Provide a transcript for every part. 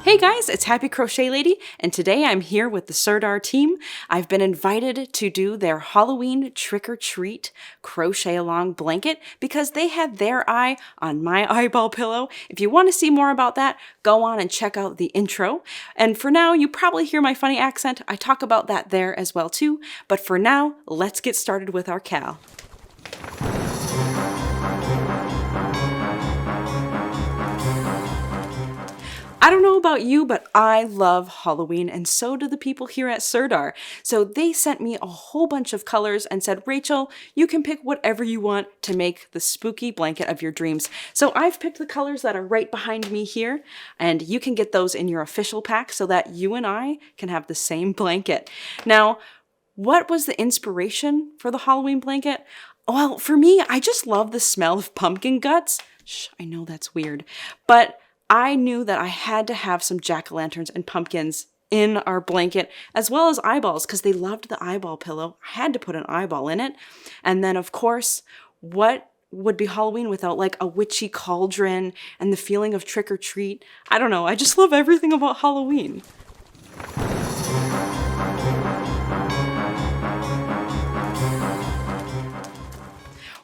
Hey guys, it's Happy Crochet Lady, and today I'm here with the Sirdar team. I've been invited to do their Halloween trick-or-treat crochet along blanket because they had their eye on my eyeball pillow. If you want to see more about that, go on and check out the intro. And for now, you probably hear my funny accent. I talk about that there as well too. But for now, let's get started with our cal. I don't know about you, but I love Halloween, and so do the people here at Sirdar. So they sent me a whole bunch of colors and said, Rachel, you can pick whatever you want to make the spooky blanket of your dreams. So I've picked the colors that are right behind me here, and you can get those in your official pack so that you and I can have the same blanket. Now, what was the inspiration for the Halloween blanket? Well, for me, I just love the smell of pumpkin guts. Shh, I know that's weird, but I knew that I had to have some jack-o'-lanterns and pumpkins in our blanket, as well as eyeballs, because they loved the eyeball pillow. I had to put an eyeball in it. And then, of course, what would be Halloween without like a witchy cauldron and the feeling of trick-or-treat? I don't know, I just love everything about Halloween.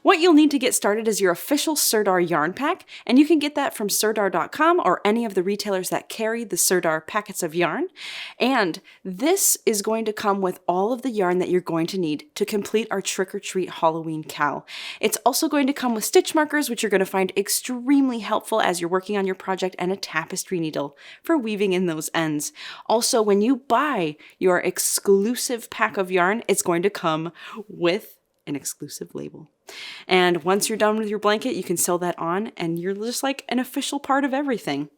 What you'll need to get started is your official Sirdar yarn pack, and you can get that from Sirdar.com or any of the retailers that carry the Sirdar packets of yarn. And this is going to come with all of the yarn that you're going to need to complete our trick-or-treat Halloween cal. It's also going to come with stitch markers, which you're going to find extremely helpful as you're working on your project, and a tapestry needle for weaving in those ends. Also, when you buy your exclusive pack of yarn, it's going to come with an exclusive label. And once you're done with your blanket, you can sew that on and you're just like an official part of everything.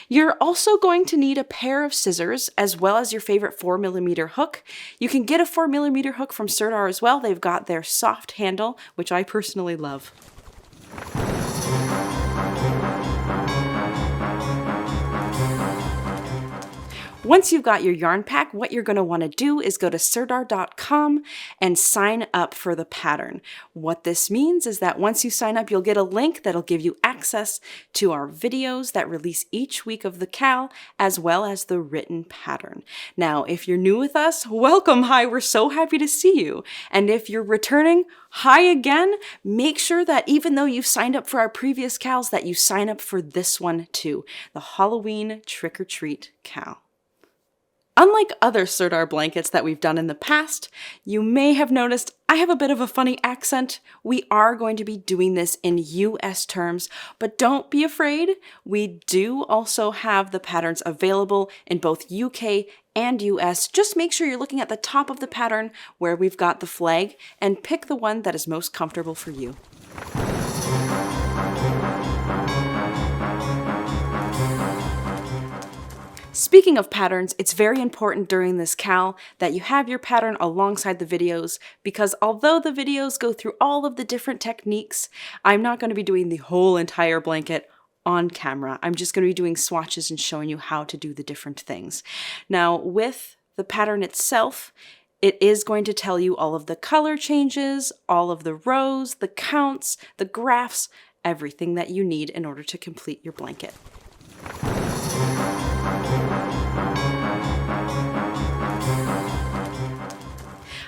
You're also going to need a pair of scissors as well as your favorite 4mm hook. You can get a 4mm hook from Sirdar as well. They've got their soft handle, which I personally love. Once you've got your yarn pack, what you're going to want to do is go to Sirdar.com and sign up for the pattern. What this means is that once you sign up, you'll get a link that'll give you access to our videos that release each week of the cal, as well as the written pattern. Now, if you're new with us, welcome. Hi, we're so happy to see you. And if you're returning, hi again. Make sure that even though you've signed up for our previous cals, that you sign up for this one too, the Halloween trick-or-treat cal. Unlike other Sirdar blankets that we've done in the past, you may have noticed I have a bit of a funny accent. We are going to be doing this in US terms, but don't be afraid. We do also have the patterns available in both UK and US. Just make sure you're looking at the top of the pattern where we've got the flag and pick the one that is most comfortable for you. Speaking of patterns, it's very important during this cal that you have your pattern alongside the videos, because although the videos go through all of the different techniques, I'm not going to be doing the whole entire blanket on camera. I'm just going to be doing swatches and showing you how to do the different things. Now, with the pattern itself, it is going to tell you all of the color changes, all of the rows, the counts, the graphs, everything that you need in order to complete your blanket.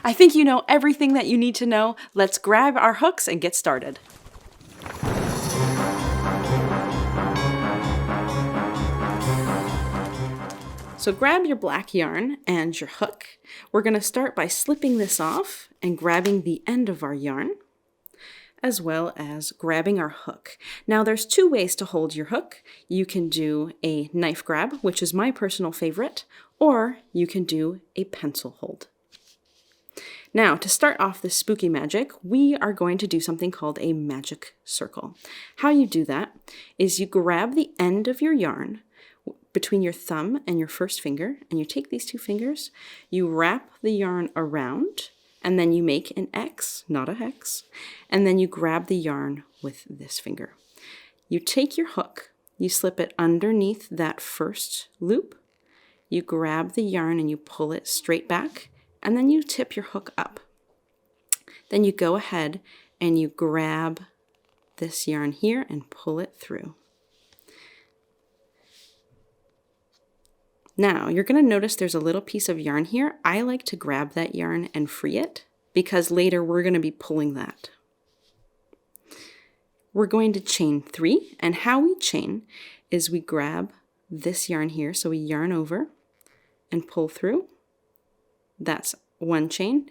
I think you know everything that you need to know. Let's grab our hooks and get started. So grab your black yarn and your hook. We're going to start by slipping this off and grabbing the end of our yarn, as well as grabbing our hook. Now there's two ways to hold your hook. You can do a knife grab, which is my personal favorite, or you can do a pencil hold. Now, to start off this spooky magic, we are going to do something called a magic circle. How you do that is you grab the end of your yarn between your thumb and your first finger, and you take these two fingers, you wrap the yarn around, and then you make an X, not a hex, and then you grab the yarn with this finger. You take your hook, you slip it underneath that first loop, you grab the yarn and you pull it straight back, and then you tip your hook up. Then you go ahead and you grab this yarn here and pull it through. Now you're going to notice there's a little piece of yarn here. I like to grab that yarn and free it because later we're going to be pulling that. We're going to chain 3, and how we chain is we grab this yarn here, so we yarn over and pull through. That's one chain,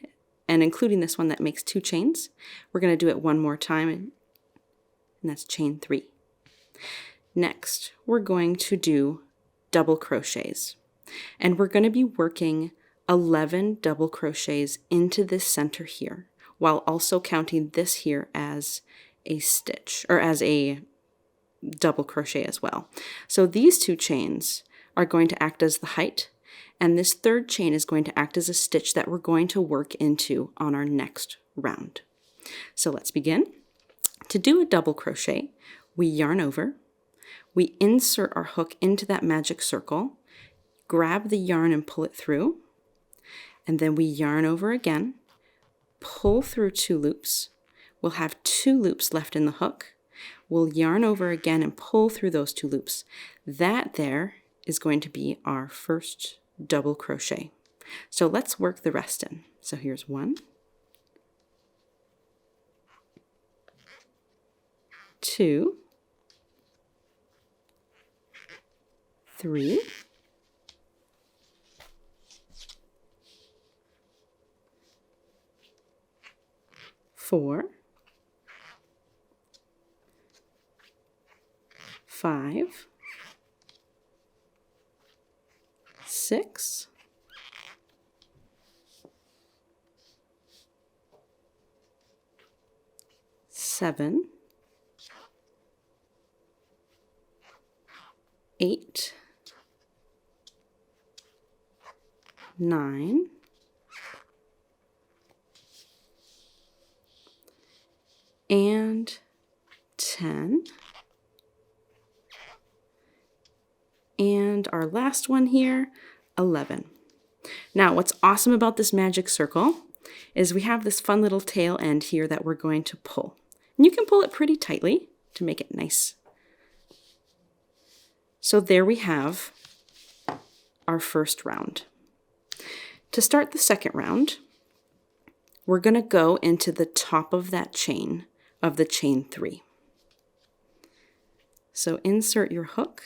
and including this one that makes 2 chains. We're going to do it one more time, and that's chain 3. Next, we're going to do double crochets, and we're going to be working 11 double crochets into this center here, while also counting this here as a stitch, or as a double crochet as well. So these 2 chains are going to act as the height, and this 3rd chain is going to act as a stitch that we're going to work into on our next round. So let's begin. To do a double crochet, we yarn over, we insert our hook into that magic circle, grab the yarn and pull it through, and then we yarn over again, pull through 2 loops. We'll have 2 loops left in the hook. We'll yarn over again and pull through those 2 loops. That there is going to be our first double crochet. So let's work the rest in. So here's 1, 2, 3, 4, 5, 6, 7, 8, 9, 10, and our last one here, 11. Now, what's awesome about this magic circle is we have this fun little tail end here that we're going to pull. And you can pull it pretty tightly to make it nice. So there we have our first round. To start the second round, we're going to go into the top of that chain of the chain 3. So insert your hook.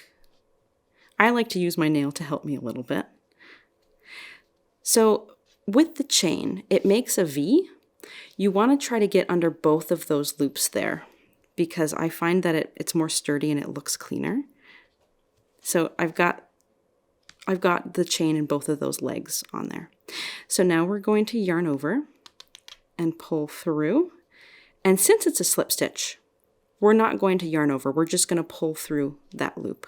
I like to use my nail to help me a little bit. So with the chain, it makes a V. You want to try to get under both of those loops there because I find that it's more sturdy and it looks cleaner. So I've got the chain in both of those legs on there. So now we're going to yarn over and pull through. And since it's a slip stitch, we're not going to yarn over. We're just going to pull through that loop.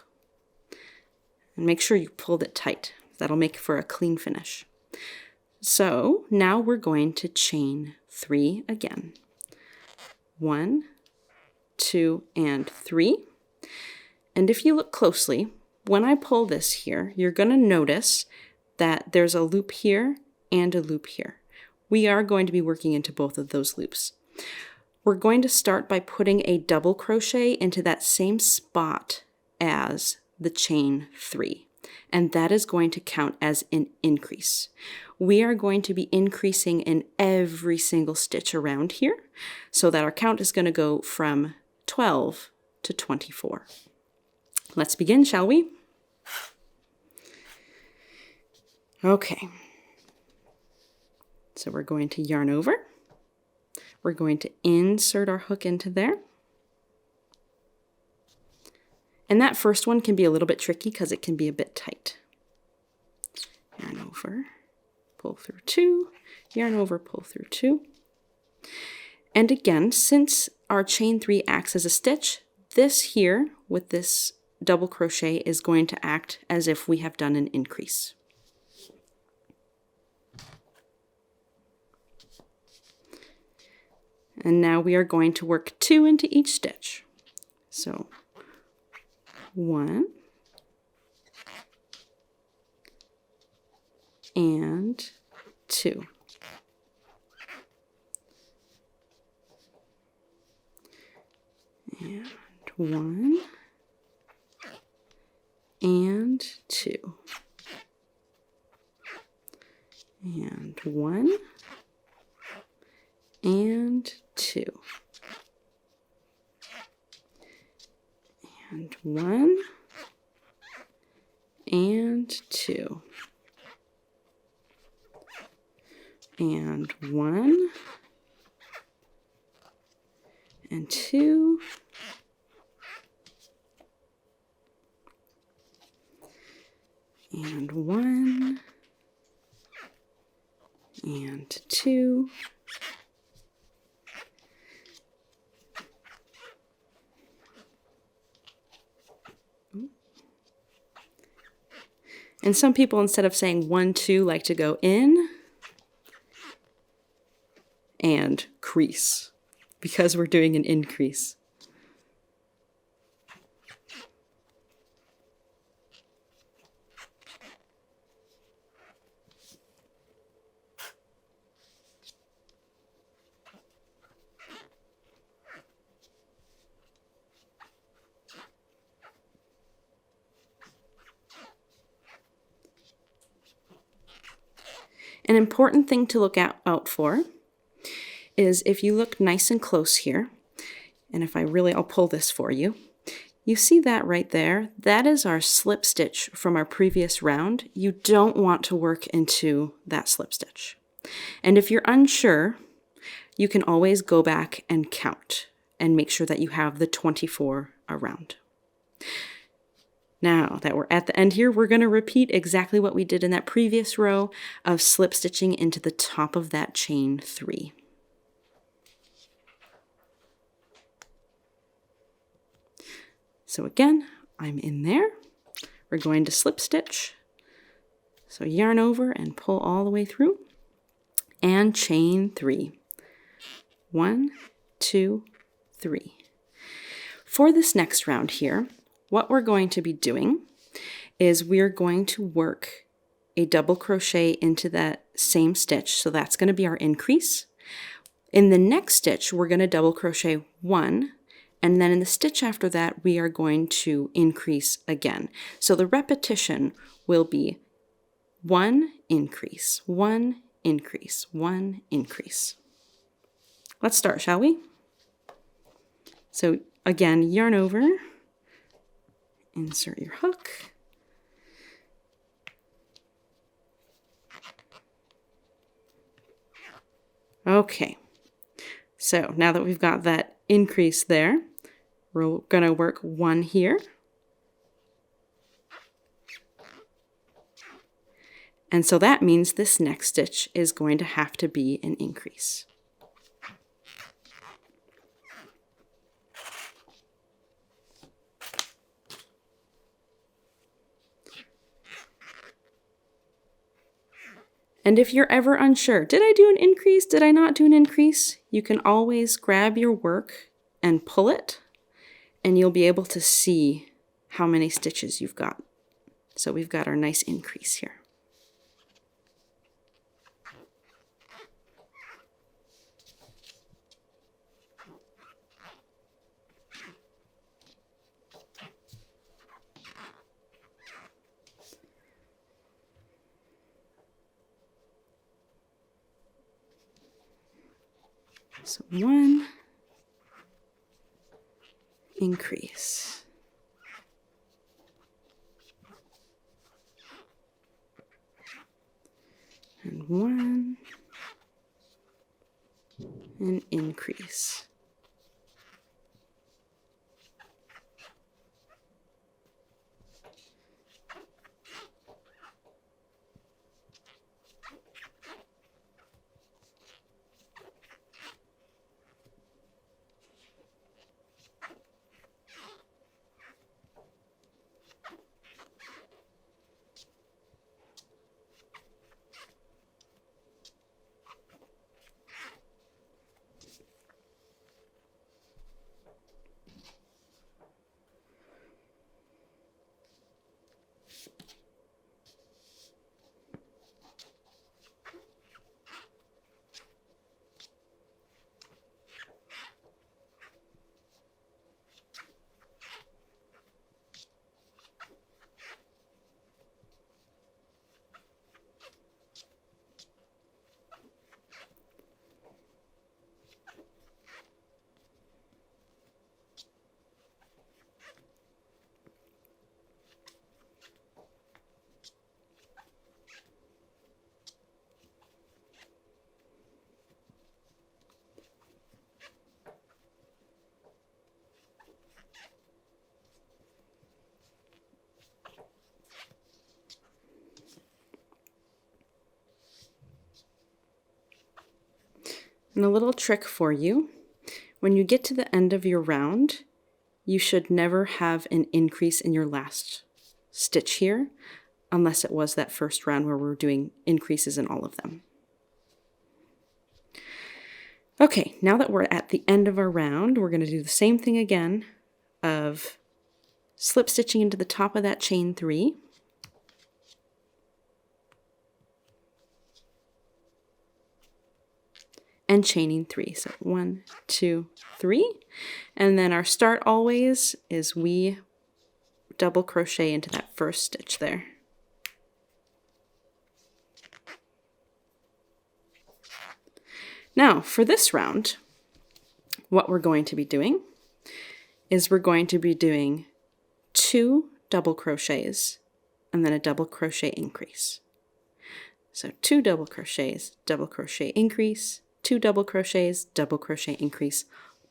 And make sure you pulled it tight. That'll make for a clean finish. So now we're going to chain 3 again. 1, 2, and 3. And if you look closely, when I pull this here, you're going to notice that there's a loop here and a loop here. We are going to be working into both of those loops. We're going to start by putting a double crochet into that same spot as the chain 3, and that is going to count as an increase. We are going to be increasing in every single stitch around here so that our count is going to go from 12 to 24. Let's begin, shall we? Okay. So we're going to yarn over. We're going to insert our hook into there. And that first one can be a little bit tricky because it can be a bit tight. Yarn over, pull through 2, yarn over, pull through 2. And again, since our chain 3 acts as a stitch, this here with this double crochet is going to act as if we have done an increase. And now we are going to work 2 into each stitch. So 1 and 2. And 1 and 2. and 1 and 2 and 1 and 2 and 1 and 2 and 1 and 2 and some people, instead of saying 1, 2, like to go in and crease because we're doing an increase. An important thing to look out for is if you look nice and close here, and if I'll pull this for you, you see that right there? That is our slip stitch from our previous round. You don't want to work into that slip stitch. And if you're unsure, you can always go back and count and make sure that you have the 24 around. Now that we're at the end here, we're going to repeat exactly what we did in that previous row of slip stitching into the top of that chain 3. So again, I'm in there. We're going to slip stitch. So yarn over and pull all the way through and chain 3. 1, 2, 3. For this next round here, what we're going to be doing is we're going to work a double crochet into that same stitch. So that's going to be our increase. In the next stitch, we're going to double crochet 1, and then in the stitch after that, we are going to increase again. So the repetition will be 1 increase, 1 increase, 1 increase. Let's start, shall we? So again, yarn over, insert your hook, okay. So now that we've got that increase there, we're going to work 1 here, and so that means this next stitch is going to have to be an increase. And if you're ever unsure, did I do an increase? Did I not do an increase? You can always grab your work and pull it, and you'll be able to see how many stitches you've got. So we've got our nice increase here. So 1 increase. And 1 and increase. And a little trick for you, when you get to the end of your round, you should never have an increase in your last stitch here, unless it was that first round where we're doing increases in all of them. Okay, now that we're at the end of our round, we're going to do the same thing again of slip stitching into the top of that chain 3. And chaining 3. So 1, 2, 3. And then our start always is we double crochet into that first stitch there. Now for this round, what we're going to be doing is we're going to be doing 2 double crochets and then a double crochet increase. So 2 double crochets, double crochet increase, 2 double crochets, double crochet increase,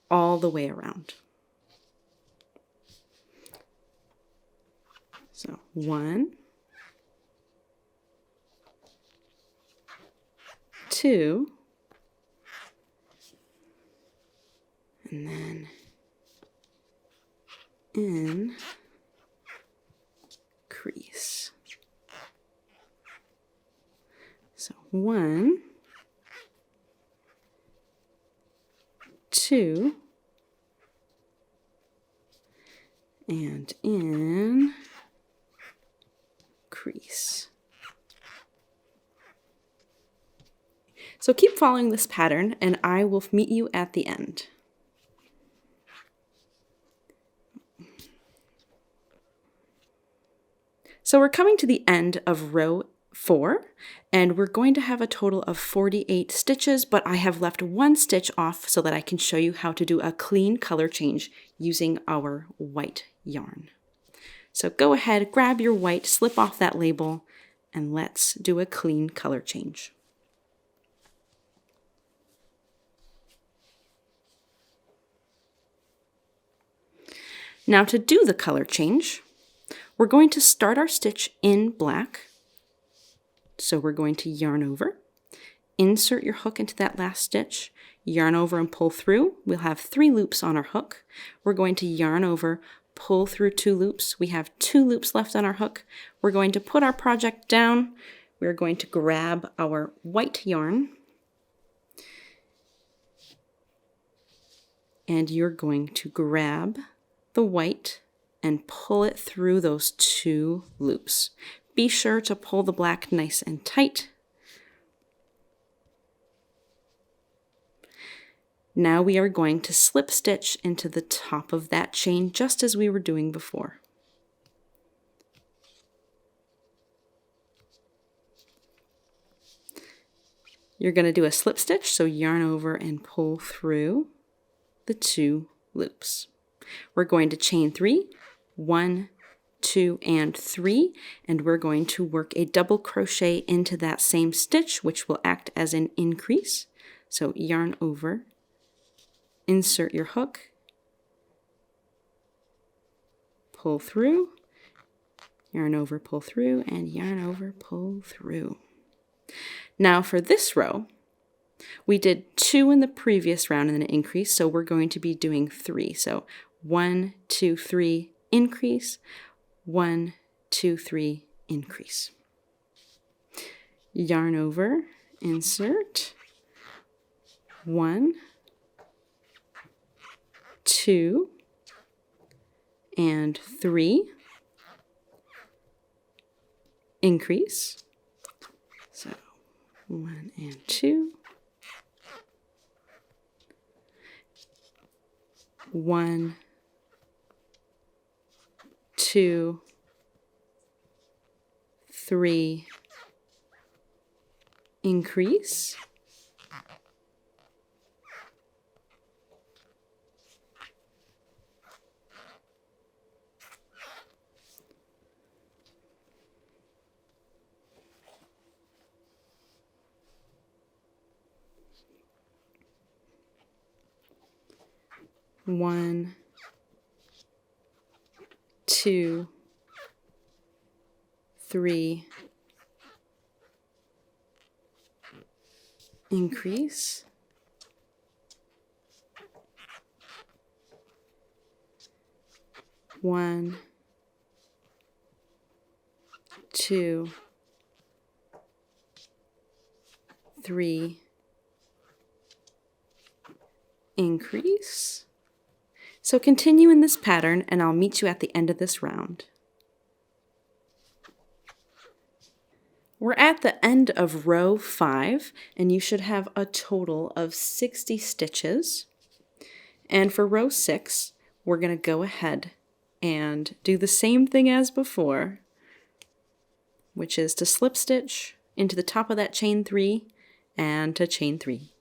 all the way around. So 1, 2, and then increase. So 1, 2, and increase. So keep following this pattern and I will meet you at the end. So we're coming to the end of row 4, and we're going to have a total of 48 stitches, but I have left 1 stitch off so that I can show you how to do a clean color change using our white yarn. So go ahead, grab your white, slip off that label, and let's do a clean color change. Now to do the color change, we're going to start our stitch in black. So we're going to yarn over, insert your hook into that last stitch, yarn over and pull through. We'll have 3 loops on our hook. We're going to yarn over, pull through 2 loops. We have 2 loops left on our hook. We're going to put our project down. We're going to grab our white yarn, and you're going to grab the white and pull it through those 2 loops. Be sure to pull the black nice and tight. Now we are going to slip stitch into the top of that chain just as we were doing before. You're going to do a slip stitch, so yarn over and pull through the 2 loops. We're going to chain 3, 1, 2, and 3, and we're going to work a double crochet into that same stitch, which will act as an increase. So yarn over, insert your hook, pull through, yarn over, pull through, and yarn over, pull through. Now for this row, we did 2 in the previous round and then an increase, so we're going to be doing 3. So 1, 2, 3, increase, 1, 2, 3, increase. Yarn over, insert, 1, 2, and 3, increase. So 1 and 2, 1, 2, 3, increase, 1, 2, 3, increase, 1, 2, 3, increase. So continue in this pattern and I'll meet you at the end of this round. We're at the end of row 5 and you should have a total of 60 stitches. And for row 6, we're going to go ahead and do the same thing as before, which is to slip stitch into the top of that chain 3 and to chain 3.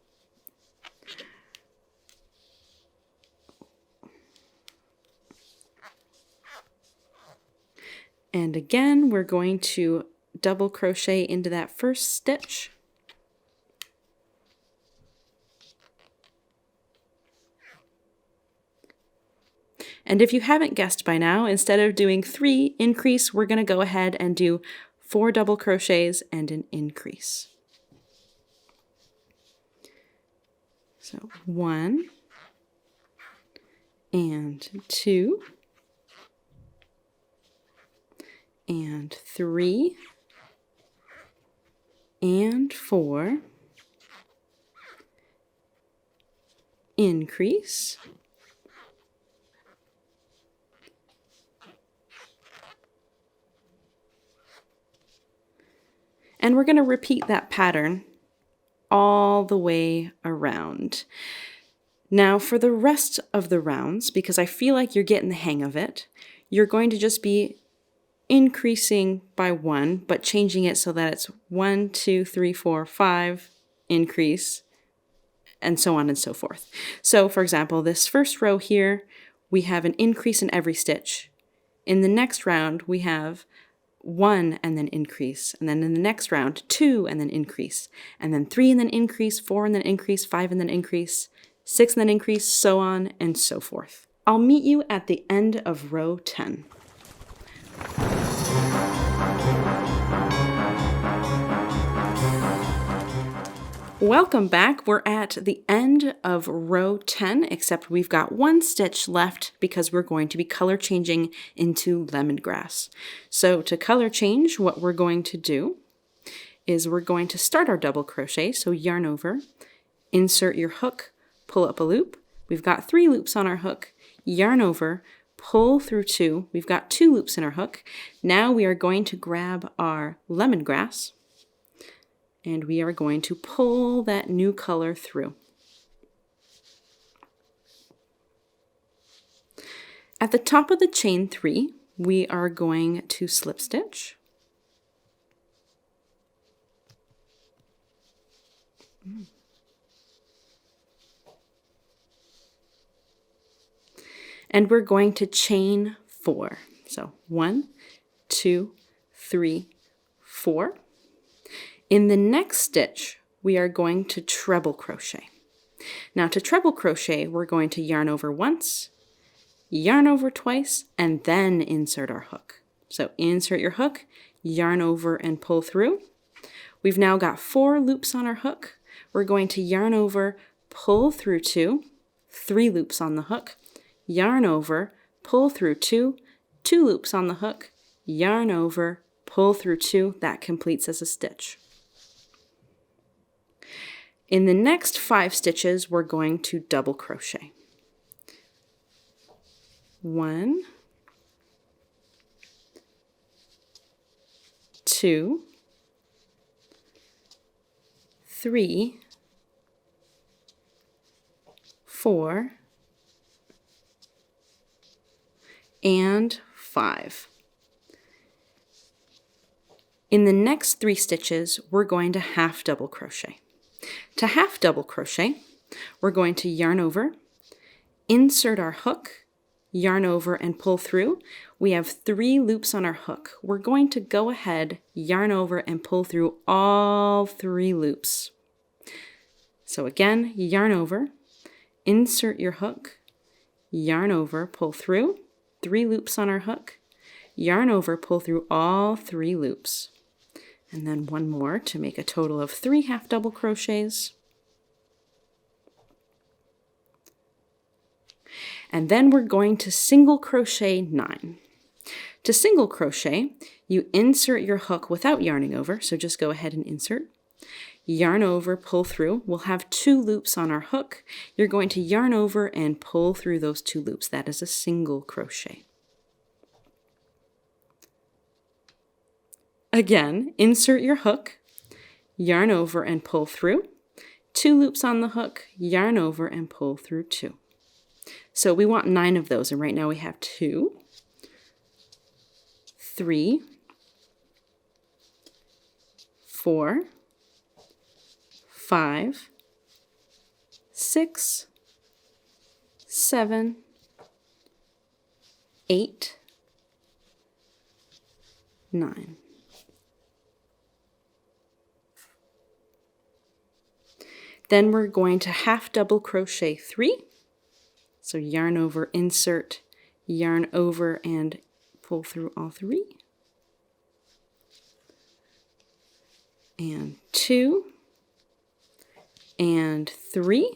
And again, we're going to double crochet into that first stitch. And if you haven't guessed by now, instead of doing 3 increase, we're going to go ahead and do 4 double crochets and an increase. So 1 and 2 and 3 and 4, increase, and we're going to repeat that pattern all the way around. Now for the rest of the rounds, because I feel like you're getting the hang of it, you're going to just be increasing by 1, but changing it so that it's 1, 2, 3, 4, 5, increase, and so on and so forth. So for example, this first row here, we have an increase in every stitch. In the next round, we have 1 and then increase, and then in the next round, 2 and then increase, and then 3 and then increase, 4 and then increase, 5 and then increase, 6 and then increase, so on and so forth. I'll meet you at the end of row 10. Welcome back. We're at the end of row 10, except we've got 1 stitch left because we're going to be color changing into lemongrass. So to color change, what we're going to do is we're going to start our double crochet. So yarn over, insert your hook, pull up a loop. We've got 3 loops on our hook, yarn over, pull through 2. We've got 2 loops in our hook. Now we are going to grab our lemongrass and we are going to pull that new color through. At the top of the chain 3, we are going to slip stitch. And we're going to chain 4. So 1, 2, 3, 4. In the next stitch, we are going to treble crochet. Now to treble crochet, we're going to yarn over once, yarn over twice, and then insert our hook. So insert your hook, yarn over and pull through. We've now got 4 loops on our hook. We're going to yarn over, pull through 2, 3 loops on the hook, yarn over, pull through 2, 2 loops on the hook, yarn over, pull through 2, that completes as a stitch. In the next 5 stitches, we're going to double crochet. 1, 2, 3, 4, and 5. In the next 3 stitches, we're going to half double crochet. To half double crochet, we're going to yarn over, insert our hook, yarn over and pull through. We have 3 loops on our hook. We're going to go ahead, yarn over and pull through all 3 loops. So again, yarn over, insert your hook, yarn over, pull through, 3 loops on our hook, yarn over, pull through all 3 loops. And then 1 more to make a total of 3 half double crochets. And then we're going to single crochet 9. To single crochet, you insert your hook without yarning over, so just go ahead and insert. Yarn over, pull through. We'll have 2 loops on our hook. You're going to yarn over and pull through those 2 loops. That is a single crochet. Again, insert your hook, yarn over and pull through. 2 loops on the hook, yarn over and pull through 2. So we want 9 of those, and right now we have 2, 3, 4, 5, 6, 7, 8, 9. Then we're going to half double crochet 3. So yarn over, insert, yarn over, and pull through all 3. And 2, and 3.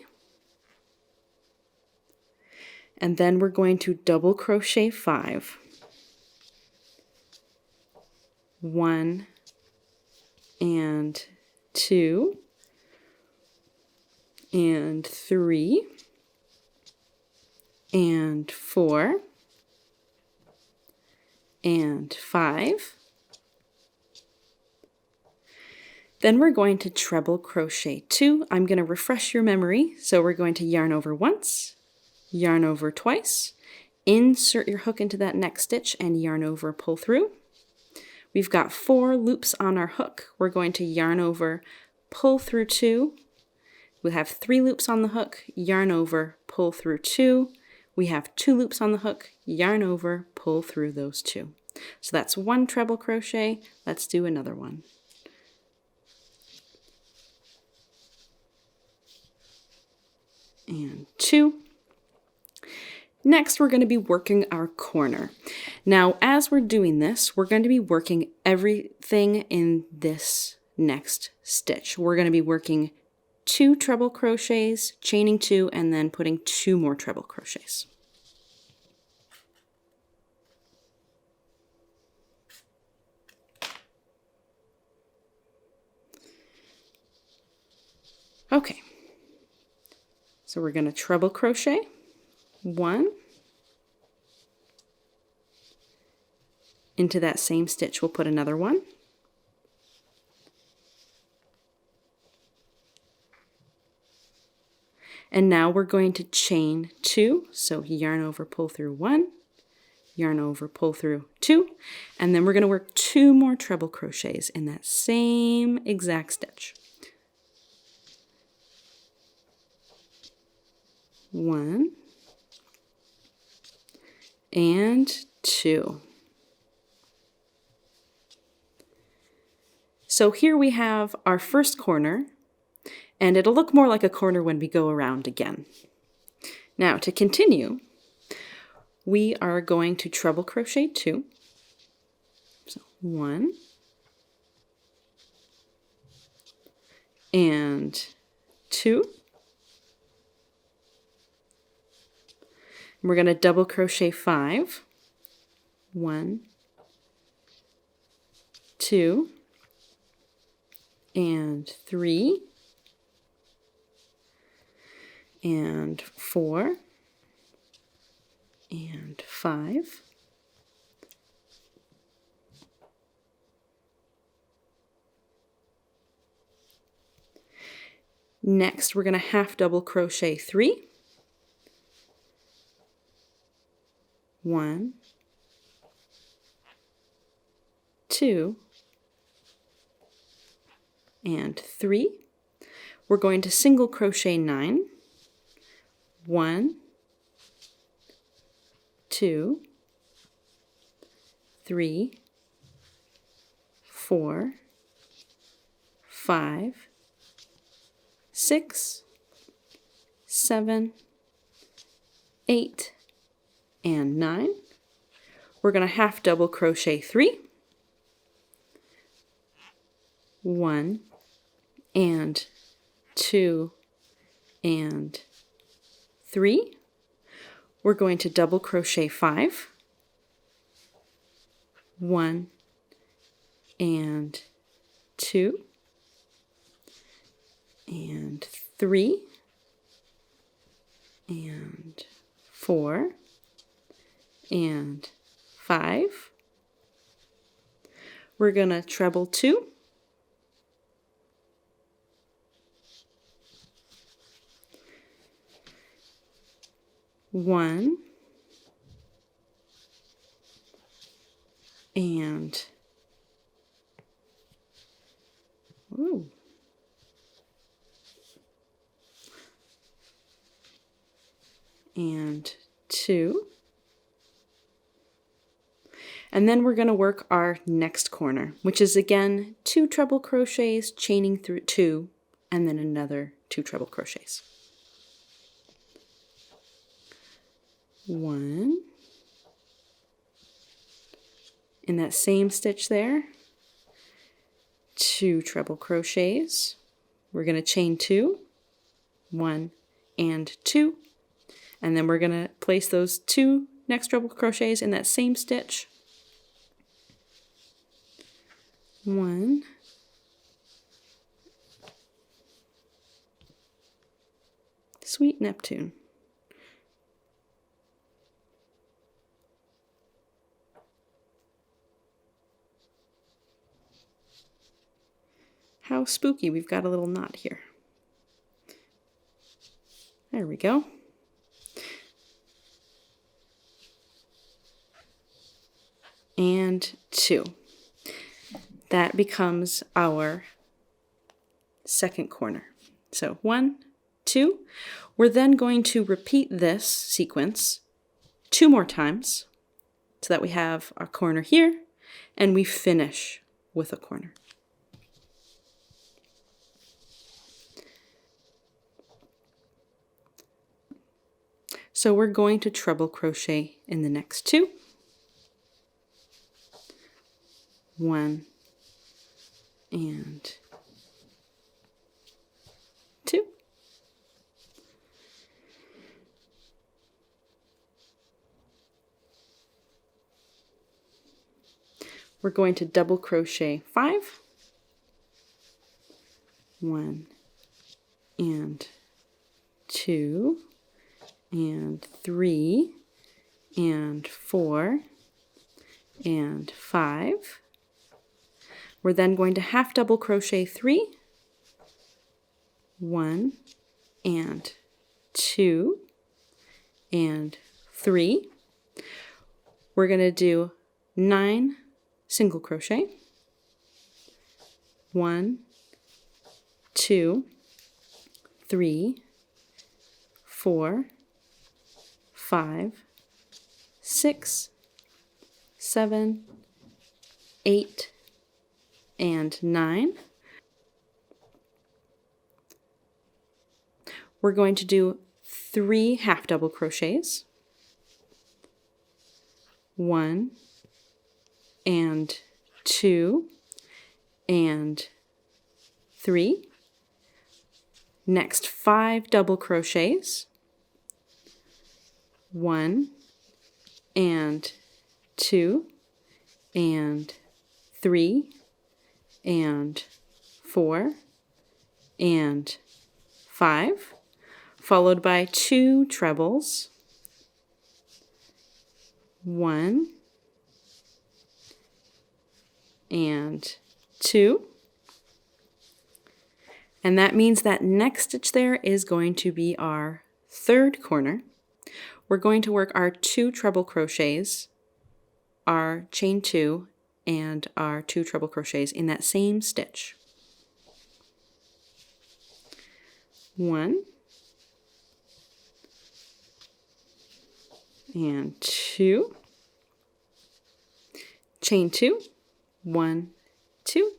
And then we're going to double crochet 5. 1, and 2, and 3, and 4, and 5. Then we're going to treble crochet 2. I'm going to refresh your memory. So we're going to yarn over once, yarn over twice, insert your hook into that next stitch and yarn over, pull through. We've got 4 loops on our hook. We're going to yarn over, pull through 2. We have 3 loops on the hook, yarn over, pull through 2. We have 2 loops on the hook, yarn over, pull through those 2. So that's 1 treble crochet. Let's do another one. And 2. Next, we're going to be working our corner. Now, as we're doing this, we're going to be working everything in this next stitch. We're going to be working 2 treble crochets, chaining 2, and then putting 2 more treble crochets. Okay, so we're going to treble crochet 1, into that same stitch we'll put another 1, and now we're going to chain 2, so yarn over, pull through 1, yarn over, pull through 2, and then we're going to work 2 more treble crochets in that same exact stitch. 1 and 2. So here we have our first corner, and it'll look more like a corner when we go around again. Now to continue, we are going to treble crochet 2. So 1 and 2. We're going to double crochet 5. 1, 2, and 3, and 4, and 5, next we're going to half double crochet 3. 1, 2, and 3. We're going to single crochet 9. 1, 2, 3, 4, 5, 6, 7, 8, and 9. We're going to half double crochet 3. 1 and 2 and 3. we're going to double crochet 5, 1 and 2 and 3 and 4 and 5. We're going to treble 2, 1 and ooh, and 2. And then we're going to work our next corner, which is again 2 treble crochets, chaining through 2, and then another 2 treble crochets. 1 in that same stitch there, 2 treble crochets. We're going to chain 2, 1 and 2, and then we're going to place those 2 next treble crochets in that same stitch. 1 Sweet Neptune. How spooky, we've got a little knot here. There we go. And 2. That becomes our second corner. So 1, 2. We're then going to repeat this sequence 2 more times so that we have our corner here and we finish with a corner. So we're going to treble crochet in the next 2. 1 and 2. We're going to double crochet 5, 1 and 2 and 3 and 4 and 5. We're then going to half double crochet 3, 1 and 2 and 3. We're going to do 9 single crochet, 1, 2, 3, 4, 5, 6, 7, 8, and 9. We're going to do 3 half double crochets, 1 and 2 and 3. Next 5 double crochets, 1 and 2 and 3 and 4 and 5, followed by 2 trebles, 1 and 2. And that means that next stitch there is going to be our third corner. We're going to work our 2 treble crochets, our chain 2, and our 2 treble crochets in that same stitch. 1 and 2, chain 2, 1, 2,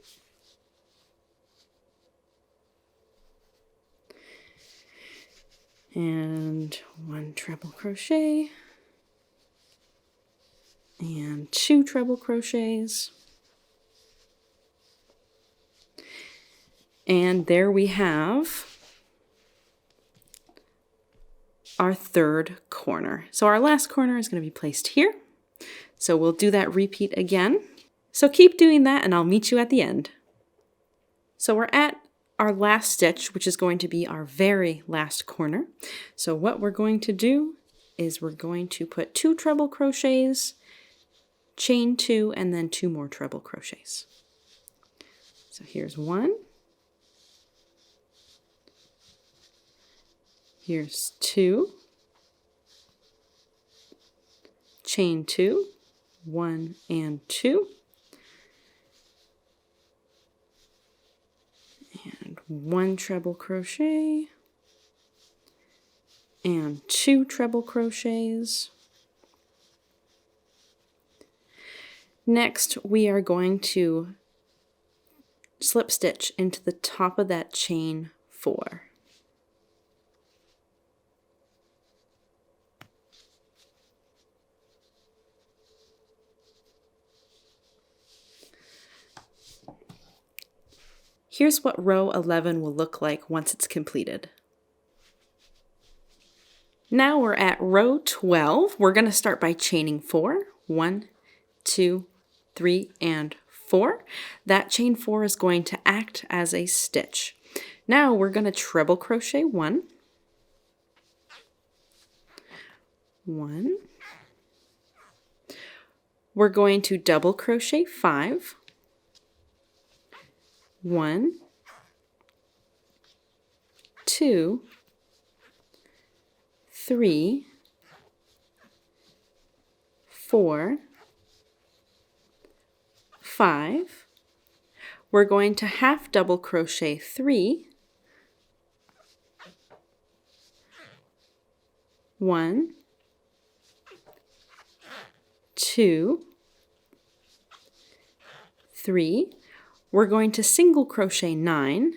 and 1 treble crochet, and 2 treble crochets, and there we have our third corner. corner. So our last corner is going to be placed here. So we'll do that repeat again. So keep doing that and I'll meet you at the end. So we're at our last stitch, which is going to be our very last corner. So what we're going to do is we're going to put 2 treble crochets, chain 2, and then 2 more treble crochets. So here's 1. Here's 2. Chain 2, 1 and 2. And 1 treble crochet. And 2 treble crochets. Next, we are going to slip stitch into the top of that chain 4. Here's what row 11 will look like once it's completed. Now we're at row 12. We're going to start by chaining 4. 1, 2, 3, and 4. That chain 4 is going to act as a stitch. Now we're going to treble crochet 1. 1. We're going to double crochet 5. 1, 2, 3, 4, 5. We're going to half double crochet 3. 1, 2, 3. We're going to single crochet 9.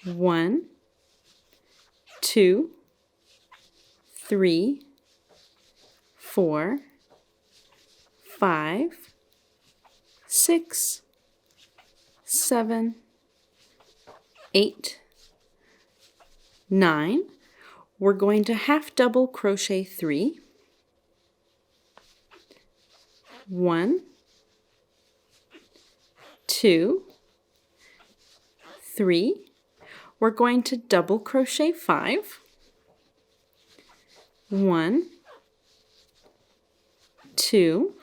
1, 2, 3, 4, 5, 6, 7, 8, 9. We're going to half double crochet 3. 1, 2, 3. We're going to double crochet 5. 1, 2,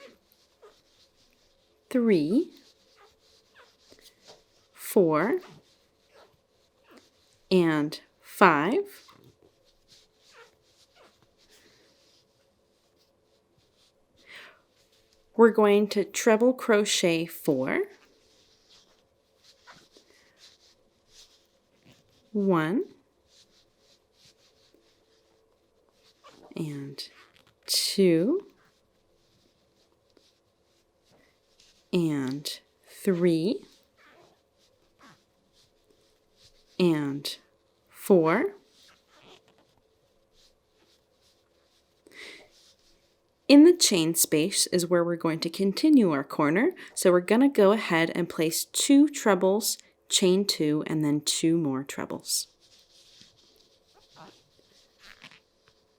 3, 4, and 5. We're going to treble crochet 4. 1 and 2 and 3 and 4. In the chain space is where we're going to continue our corner, so we're going to go ahead and place 2 trebles, chain 2, and then 2 more trebles.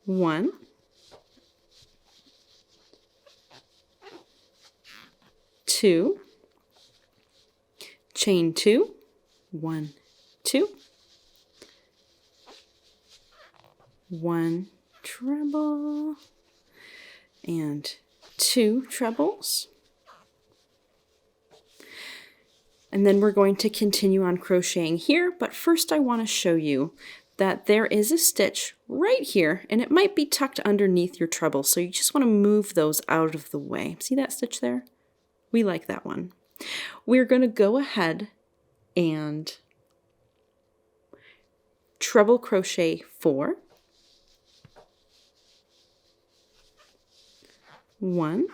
1, 2, chain 2, 1, 2, 1 treble, and 2 trebles. And then we're going to continue on crocheting here, but first I want to show you that there is a stitch right here, and it might be tucked underneath your treble, so you just want to move those out of the way. See that stitch there? We like that one. We're going to go ahead and treble crochet 4, 1,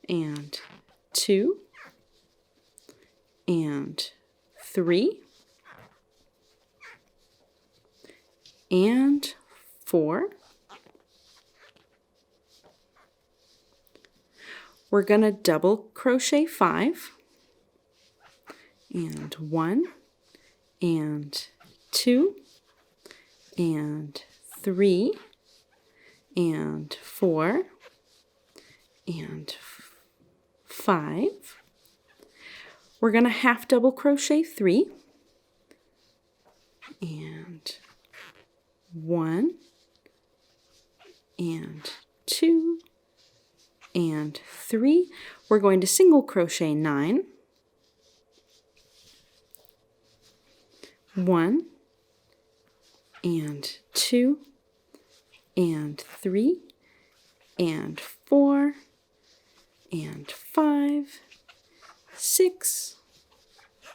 and 2, and 3, and 4. We're going to double crochet 5, and 1, and 2, and 3 and 4 and 5. We're going to half double crochet 3 and 1 and 2 and 3. We're going to single crochet 9, 1 and 2 and 3 and 4 and 5, 6,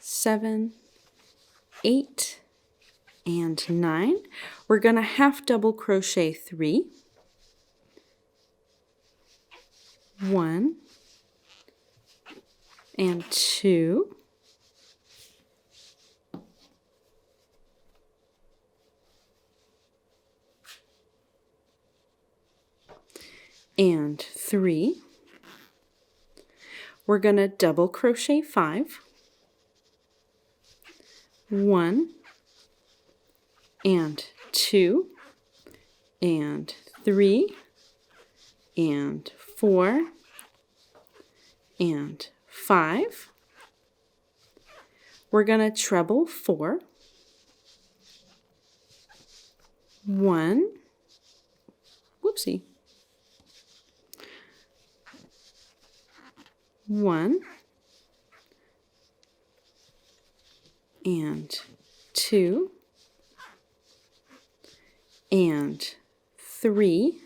7, 8, and 9. We're going to half double crochet 3, 1 and 2, and 3. We're going to double crochet 5, 1 and 2 and 3 and 4 and 5. We're going to treble 4, 1, whoopsie, 1 and 2 and 3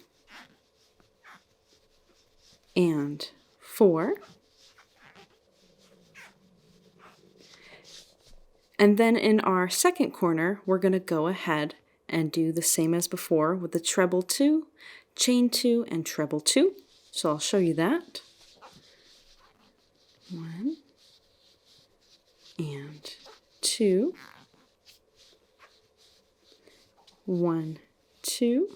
and 4. And then in our second corner, we're going to go ahead and do the same as before with the treble 2, chain 2, and treble 2. So I'll show you that. 1 and 2, 1, 2,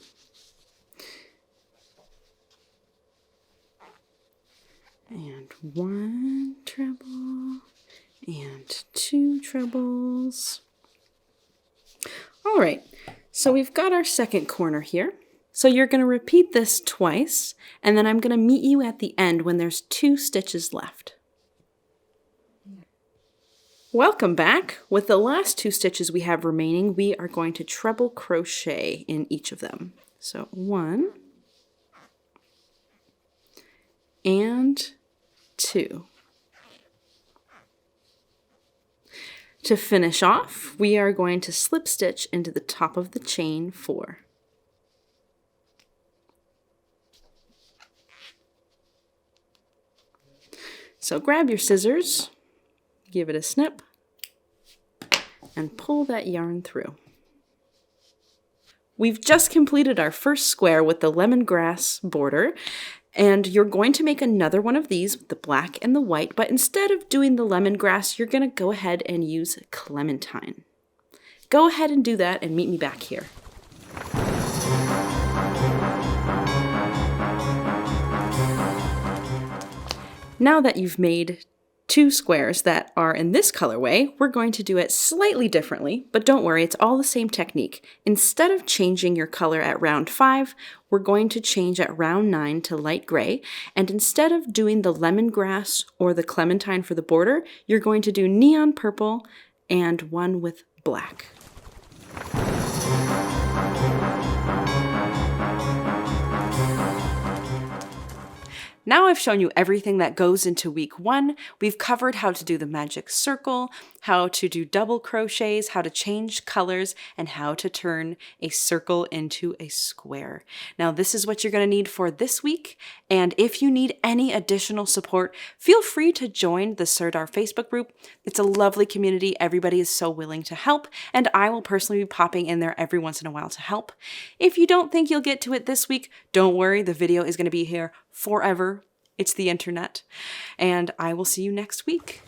and 1 treble and 2 trebles. All right, so we've got our second corner here. So you're going to repeat this twice, and then I'm going to meet you at the end when there's 2 stitches left. Welcome back. With the last 2 stitches we have remaining, we are going to treble crochet in each of them. So 1 and 2. To finish off, we are going to slip stitch into the top of the chain 4. So grab your scissors, give it a snip, and pull that yarn through. We've just completed our first square with the lemongrass border, and you're going to make another one of these with the black and the white, but instead of doing the lemongrass, you're going to go ahead and use clementine. Go ahead and do that and meet me back here. Now that you've made 2 squares that are in this colorway, we're going to do it slightly differently, but don't worry, it's all the same technique. Instead of changing your color at round 5, we're going to change at round 9 to light gray, and instead of doing the lemongrass or the clementine for the border, you're going to do neon purple and one with black. Now I've shown you everything that goes into week 1. We've covered how to do the magic circle, how to do double crochets, how to change colors, and how to turn a circle into a square. Now this is what you're going to need for this week, and if you need any additional support, feel free to join the Sirdar Facebook group. It's a lovely community. Everybody is so willing to help, and I will personally be popping in there every once in a while to help. If you don't think you'll get to it this week, don't worry, the video is going to be here forever. It's the internet, and I will see you next week.